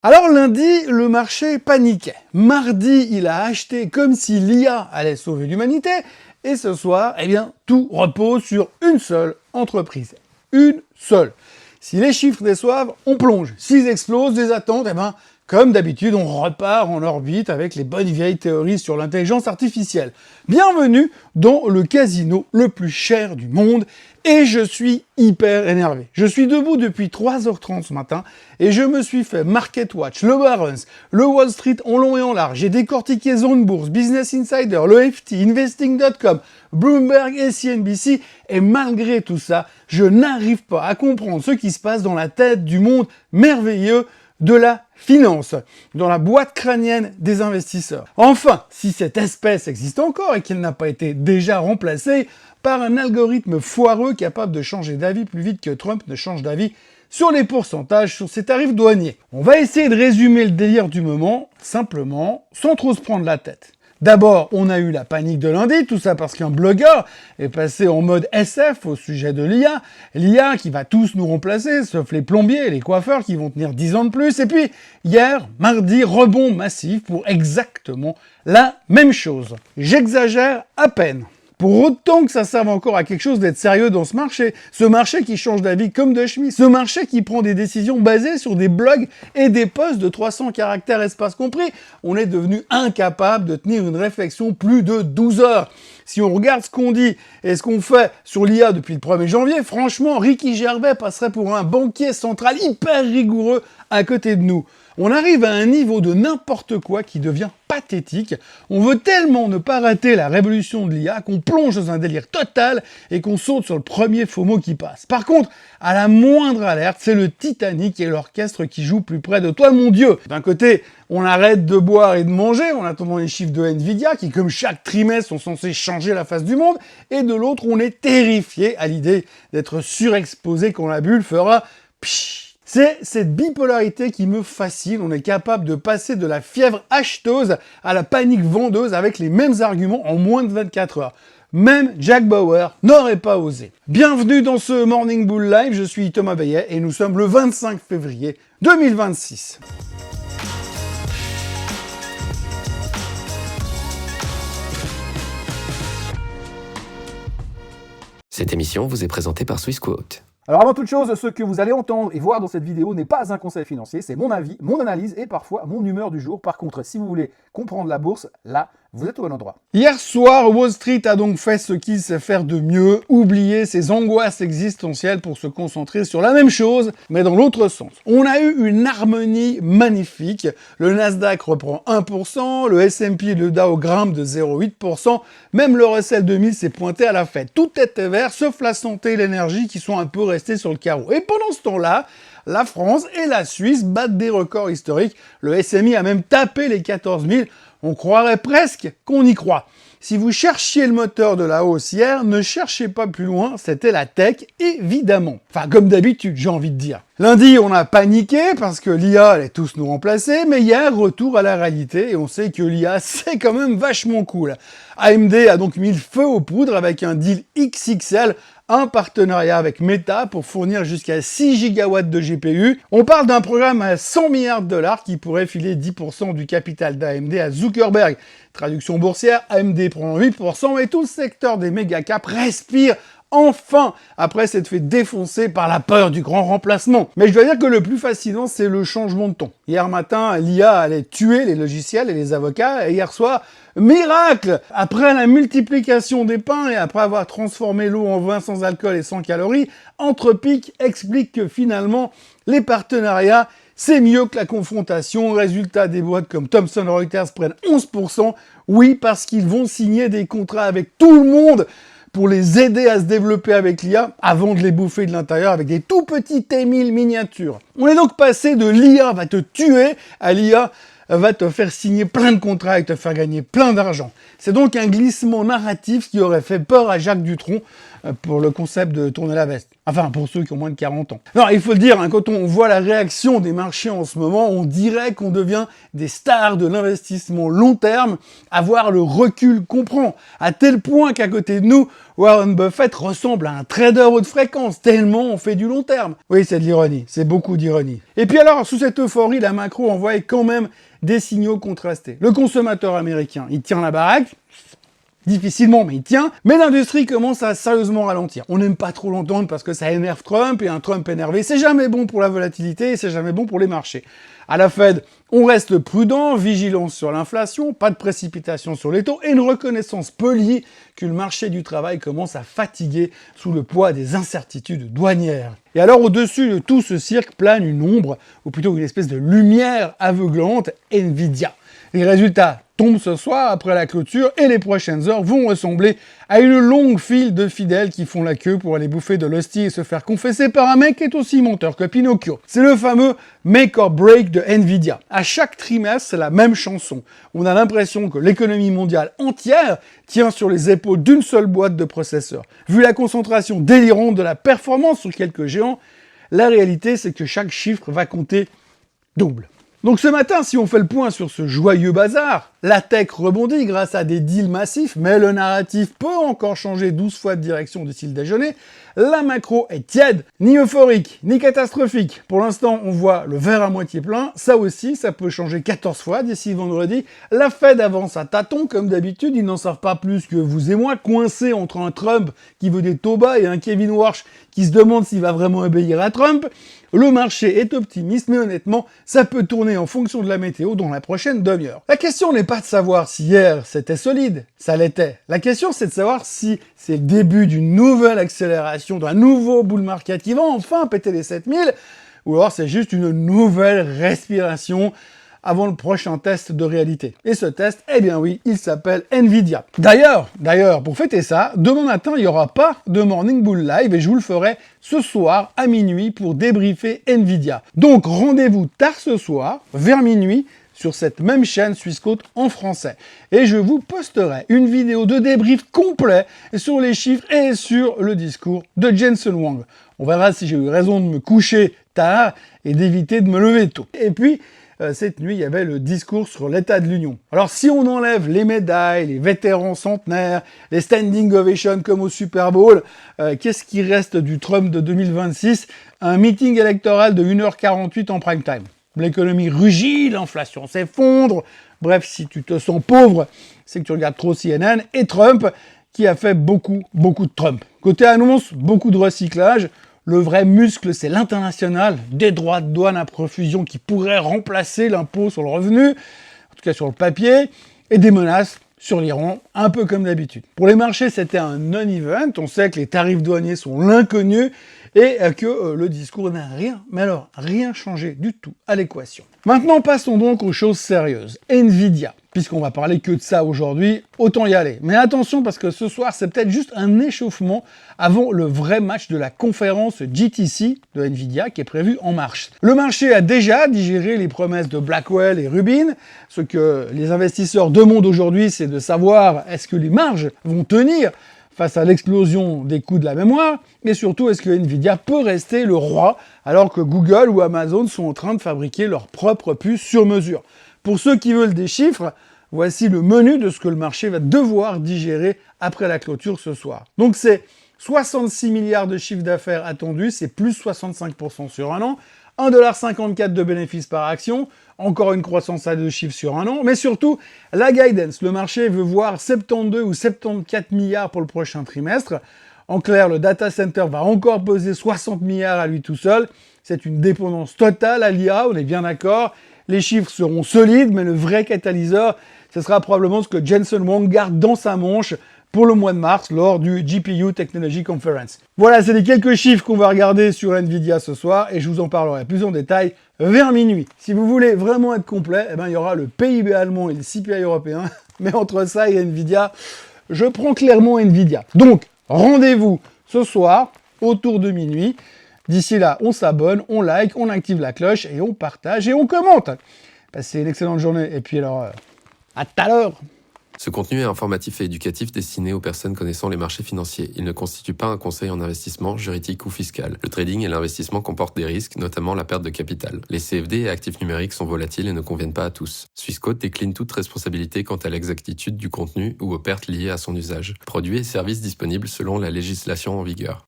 Alors lundi, le marché paniquait. Mardi, il a acheté comme si l'IA allait sauver l'humanité. Et ce soir, eh bien, tout repose sur une seule entreprise. Une seule. Si les chiffres déçoivent, on plonge. S'ils explosent, des attentes, eh ben, comme d'habitude, on repart en orbite avec les bonnes vieilles théories sur l'intelligence artificielle. Bienvenue dans le casino le plus cher du monde. Et je suis hyper énervé. Je suis debout depuis 3h30 ce matin et je me suis fait Market Watch, le Barron's, le Wall Street en long et en large. J'ai décortiqué Zone Bourse, Business Insider, le FT, Investing.com, Bloomberg et CNBC. Et malgré tout ça, je n'arrive pas à comprendre ce qui se passe dans la tête du monde merveilleux de la finance, dans la boîte crânienne des investisseurs. Enfin, si cette espèce existe encore et qu'elle n'a pas été déjà remplacée par un algorithme foireux capable de changer d'avis plus vite que Trump ne change d'avis sur les pourcentages sur ses tarifs douaniers. On va essayer de résumer le délire du moment, simplement, sans trop se prendre la tête. D'abord, on a eu la panique de lundi, tout ça parce qu'un blogueur est passé en mode SF au sujet de l'IA. L'IA qui va tous nous remplacer, sauf les plombiers et les coiffeurs qui vont tenir 10 ans de plus. Et puis, hier, mardi, rebond massif pour exactement la même chose. J'exagère à peine. Pour autant que ça serve encore à quelque chose d'être sérieux dans ce marché qui change d'avis comme de chemise, ce marché qui prend des décisions basées sur des blogs et des posts de 300 caractères espace compris, on est devenu incapable de tenir une réflexion plus de 12 heures. Si on regarde ce qu'on dit et ce qu'on fait sur l'IA depuis le 1er janvier, franchement, Ricky Gervais passerait pour un banquier central hyper rigoureux à côté de nous. On arrive à un niveau de n'importe quoi qui devient pathétique. On veut tellement ne pas rater la révolution de l'IA qu'on plonge dans un délire total et qu'on saute sur le premier faux mot qui passe. Par contre, à la moindre alerte, c'est le Titanic et l'orchestre qui joue plus près de toi, mon Dieu. D'un côté, on arrête de boire et de manger en attendant les chiffres de Nvidia qui, comme chaque trimestre, sont censés changer la face du monde. Et de l'autre, on est terrifié à l'idée d'être surexposé quand la bulle fera pshhh. C'est cette bipolarité qui me fascine. On est capable de passer de la fièvre acheteuse à la panique vendeuse avec les mêmes arguments en moins de 24 heures. Même Jack Bauer n'aurait pas osé. Bienvenue dans ce Morning Bull Live, je suis Thomas Bayet et nous sommes le 25 février 2026. Cette émission vous est présentée par Swissquote. Alors avant toute chose, ce que vous allez entendre et voir dans cette vidéo n'est pas un conseil financier, c'est mon avis, mon analyse et parfois mon humeur du jour. Par contre, si vous voulez comprendre la bourse, là, vous êtes au bon endroit. Hier soir, Wall Street a donc fait ce qu'il sait faire de mieux, oublier ses angoisses existentielles pour se concentrer sur la même chose, mais dans l'autre sens. On a eu une harmonie magnifique, le Nasdaq reprend 1%, le S&P et le Dow grimpent de 0,8%, même le Russell 2000 s'est pointé à la fête. Tout était vert, sauf la santé et l'énergie qui sont un peu restés sur le carreau. Et pendant ce temps-là, la France et la Suisse battent des records historiques. Le SMI a même tapé les 14 000. On croirait presque qu'on y croit. Si vous cherchiez le moteur de la hausse hier, ne cherchez pas plus loin, c'était la tech, évidemment. Enfin, comme d'habitude, j'ai envie de dire. Lundi, on a paniqué parce que l'IA allait tous nous remplacer, mais hier, retour à la réalité, et on sait que l'IA, c'est quand même vachement cool. AMD a donc mis le feu aux poudres avec un deal XXL, un partenariat avec Meta pour fournir jusqu'à 6 gigawatts de GPU. On parle d'un programme à 100 milliards de dollars qui pourrait filer 10% du capital d'AMD à Zuckerberg. Traduction boursière, AMD prend 8% et tout le secteur des méga caps respire enfin après s'être fait défoncer par la peur du grand remplacement. Mais je dois dire que le plus fascinant, c'est le changement de ton. Hier matin, l'IA allait tuer les logiciels et les avocats, et hier soir, miracle! Après la multiplication des pains et après avoir transformé l'eau en vin sans alcool et sans calories, Anthropic explique que finalement, les partenariats, c'est mieux que la confrontation. Résultat, des boîtes comme Thomson Reuters prennent 11%. Oui, parce qu'ils vont signer des contrats avec tout le monde pour les aider à se développer avec l'IA avant de les bouffer de l'intérieur avec des tout petits T1000 miniatures. On est donc passé de l'IA va te tuer à l'IA va te faire signer plein de contrats et te faire gagner plein d'argent. C'est donc un glissement narratif qui aurait fait peur à Jacques Dutronc pour le concept de tourner la veste. Enfin, pour ceux qui ont moins de 40 ans. Non, il faut le dire, hein, quand on voit la réaction des marchés en ce moment, on dirait qu'on devient des stars de l'investissement long terme, avoir le recul qu'on prend, à tel point qu'à côté de nous, Warren Buffett ressemble à un trader haute fréquence, tellement on fait du long terme. Oui, c'est de l'ironie, c'est beaucoup d'ironie. Et puis alors, sous cette euphorie, la macro envoie quand même des signaux contrastés. Le consommateur américain, il tient la baraque, difficilement, mais il tient. Mais l'industrie commence à sérieusement ralentir. On n'aime pas trop l'entendre parce que ça énerve Trump, et un Trump énervé, c'est jamais bon pour la volatilité et c'est jamais bon pour les marchés. À la Fed, on reste prudent, vigilance sur l'inflation, pas de précipitation sur les taux et une reconnaissance polie que le marché du travail commence à fatiguer sous le poids des incertitudes douanières. Et alors, au-dessus de tout ce cirque plane une ombre, ou plutôt une espèce de lumière aveuglante, Nvidia. Les résultats tombent ce soir après la clôture et les prochaines heures vont ressembler à une longue file de fidèles qui font la queue pour aller bouffer de l'hostie et se faire confesser par un mec qui est aussi menteur que Pinocchio. C'est le fameux make or break de Nvidia. À chaque trimestre, c'est la même chanson. On a l'impression que l'économie mondiale entière tient sur les épaules d'une seule boîte de processeurs. Vu la concentration délirante de la performance sur quelques géants, la réalité c'est que chaque chiffre va compter double. Donc ce matin, si on fait le point sur ce joyeux bazar, la tech rebondit grâce à des deals massifs, mais le narratif peut encore changer 12 fois de direction d'ici le déjeuner. La macro est tiède, ni euphorique, ni catastrophique. Pour l'instant, on voit le verre à moitié plein. Ça aussi, ça peut changer 14 fois d'ici vendredi. La Fed avance à tâtons, comme d'habitude. Ils n'en savent pas plus que vous et moi, coincés entre un Trump qui veut des taux bas et un Kevin Warsh qui se demande s'il va vraiment obéir à Trump. Le marché est optimiste, mais honnêtement, ça peut tourner en fonction de la météo dans la prochaine demi-heure. La question n'est pas de savoir si hier c'était solide, ça l'était. La question c'est de savoir si c'est le début d'une nouvelle accélération, d'un nouveau bull market qui va enfin péter les 7000, ou alors c'est juste une nouvelle respiration avant le prochain test de réalité. Et ce test, eh bien oui, il s'appelle Nvidia. D'ailleurs, pour fêter ça, demain matin, il n'y aura pas de Morning Bull Live et je vous le ferai ce soir à minuit pour débriefer Nvidia. Donc rendez-vous tard ce soir, vers minuit, sur cette même chaîne Swissquote en français. Et je vous posterai une vidéo de débrief complet sur les chiffres et sur le discours de Jensen Huang. On verra si j'ai eu raison de me coucher tard et d'éviter de me lever tôt. Et puis, cette nuit, il y avait le discours sur l'état de l'Union. Alors, si on enlève les médailles, les vétérans centenaires, les standing ovations comme au Super Bowl, qu'est-ce qui reste du Trump de 2026 ? Un meeting électoral de 1h48 en prime time. L'économie rugit, l'inflation s'effondre. Bref, si tu te sens pauvre, c'est que tu regardes trop CNN et Trump, qui a fait beaucoup de Trump. Côté annonce, beaucoup de recyclage. Le vrai muscle, c'est l'international, des droits de douane à profusion qui pourraient remplacer l'impôt sur le revenu, en tout cas sur le papier, et des menaces sur l'Iran, un peu comme d'habitude. Pour les marchés, c'était un non-event, on sait que les tarifs douaniers sont l'inconnu, et que le discours n'a rien, mais alors rien changé du tout à l'équation. Maintenant, passons donc aux choses sérieuses. Nvidia. Puisqu'on va parler que de ça aujourd'hui, autant y aller. Mais attention, parce que ce soir, c'est peut-être juste un échauffement avant le vrai match de la conférence GTC de Nvidia qui est prévu en mars. Le marché a déjà digéré les promesses de Blackwell et Rubin. Ce que les investisseurs demandent aujourd'hui, c'est de savoir est-ce que les marges vont tenir face à l'explosion des coûts de la mémoire, et surtout, est-ce que Nvidia peut rester le roi alors que Google ou Amazon sont en train de fabriquer leurs propres puces sur mesure. Pour ceux qui veulent des chiffres, voici le menu de ce que le marché va devoir digérer après la clôture ce soir. Donc c'est 66 milliards de chiffre d'affaires attendus, c'est plus 65% sur un an, 1,54$ de bénéfices par action, encore une croissance à 2 chiffres sur un an, mais surtout, la guidance. Le marché veut voir 72 ou 74 milliards pour le prochain trimestre. En clair, le data center va encore peser 60 milliards à lui tout seul. C'est une dépendance totale à l'IA, on est bien d'accord. Les chiffres seront solides, mais le vrai catalyseur, ce sera probablement ce que Jensen Huang garde dans sa manche pour le mois de mars lors du GPU Technology Conference. Voilà, c'est les quelques chiffres qu'on va regarder sur Nvidia ce soir et je vous en parlerai plus en détail vers minuit. Si vous voulez vraiment être complet, eh ben, il y aura le PIB allemand et le CPI européen. Mais entre ça et Nvidia, je prends clairement Nvidia. Donc, rendez-vous ce soir autour de minuit. D'ici là, on s'abonne, on like, on active la cloche et on partage et on commente. Passez une excellente journée. Et puis alors, à tout à l'heure. Ce contenu est informatif et éducatif destiné aux personnes connaissant les marchés financiers. Il ne constitue pas un conseil en investissement, juridique ou fiscal. Le trading et l'investissement comportent des risques, notamment la perte de capital. Les CFD et actifs numériques sont volatiles et ne conviennent pas à tous. Swissquote décline toute responsabilité quant à l'exactitude du contenu ou aux pertes liées à son usage. Produits et services disponibles selon la législation en vigueur.